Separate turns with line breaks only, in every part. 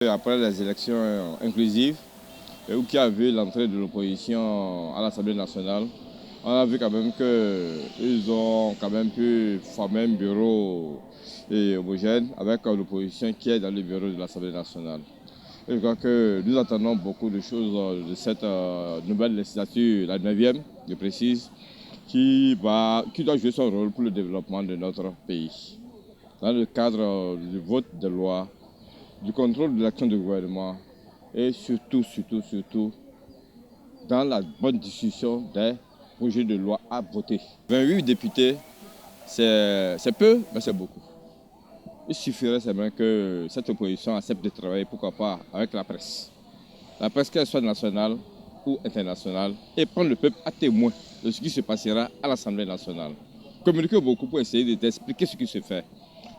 Après les élections inclusives, où qui a vu l'entrée de l'opposition à l'Assemblée nationale, on a vu quand même qu'ils ont quand même pu former un bureau homogène avec l'opposition qui est dans le bureau de l'Assemblée nationale. Et je crois que nous attendons beaucoup de choses de cette nouvelle législature, la 9e, je précise, qui doit jouer son rôle pour le développement de notre pays. Dans le cadre du vote de loi, du contrôle de l'action du gouvernement et surtout, dans la bonne discussion des projets de loi à voter. 28 députés, c'est peu, mais c'est beaucoup. Il suffirait seulement que cette opposition accepte de travailler, pourquoi pas, avec la presse. La presse, qu'elle soit nationale ou internationale, et prendre le peuple à témoin de ce qui se passera à l'Assemblée nationale. Communiquer beaucoup pour essayer d'expliquer ce qui se fait.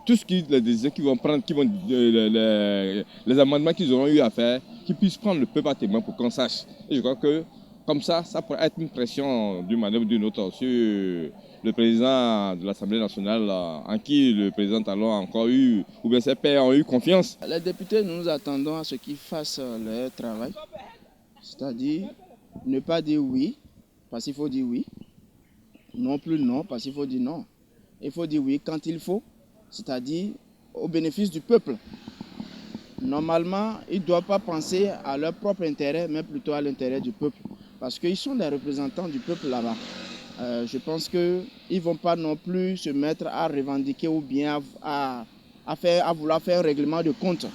Tout ce les décisions qu'ils vont prendre, les amendements qu'ils auront eu à faire, qu'ils puissent prendre le peuple à témoin pour qu'on sache. Et je crois que comme ça pourrait être une pression d'une manière ou d'une autre sur le président de l'Assemblée nationale, en qui le président Talon a encore eu, ou bien ses pairs ont eu confiance.
Les députés, nous nous attendons à ce qu'ils fassent leur travail, c'est-à-dire ne pas dire oui, parce qu'il faut dire oui, non plus non, parce qu'il faut dire non. Il faut dire oui quand il faut, c'est-à-dire au bénéfice du peuple. Normalement, ils ne doivent pas penser à leur propre intérêt, mais plutôt à l'intérêt du peuple. Parce qu'ils sont les représentants du peuple là-bas. Je pense qu'ils ne vont pas non plus se mettre à revendiquer ou bien à vouloir faire un règlement de compte,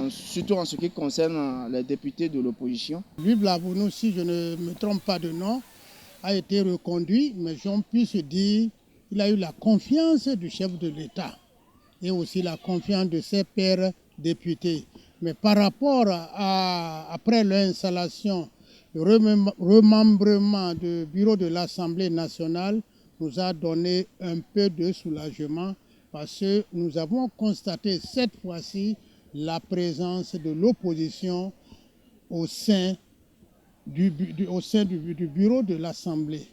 surtout en ce qui concerne les députés de l'opposition.
Louis Blavounou, si je ne me trompe pas de nom, a été reconduit, mais j'en puisse dire qu'il a eu la confiance du chef de l'État et aussi la confiance de ses pairs députés. Mais par rapport après leur installation, le remembrement du bureau de l'Assemblée nationale nous a donné un peu de soulagement parce que nous avons constaté cette fois-ci la présence de l'opposition au sein du bureau de l'Assemblée.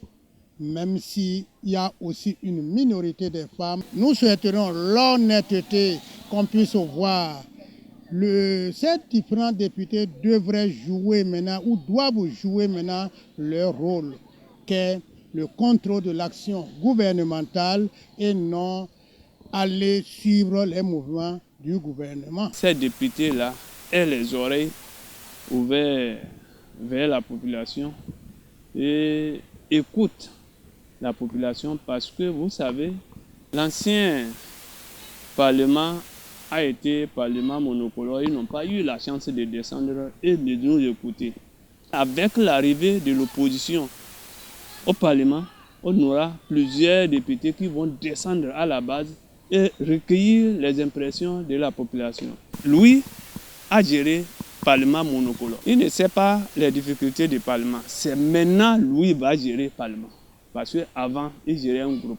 Même s'il y a aussi une minorité des femmes, nous souhaiterons l'honnêteté qu'on puisse voir. Ces différents députés devraient jouer maintenant ou doivent jouer maintenant leur rôle, qu'est le contrôle de l'action gouvernementale et non aller suivre les mouvements du gouvernement.
Ces députés-là aient les oreilles ouvertes vers la population et écoutent la population parce que vous savez, l'ancien Parlement a été Parlement monocolore, ils n'ont pas eu la chance de descendre et de nous écouter. Avec l'arrivée de l'opposition au Parlement, on aura plusieurs députés qui vont descendre à la base et recueillir les impressions de la population. Louis a géré Parlement monocolore. Il ne sait pas les difficultés du Parlement. C'est maintenant Louis va gérer Parlement. Parce qu'avant, il gérait un groupe.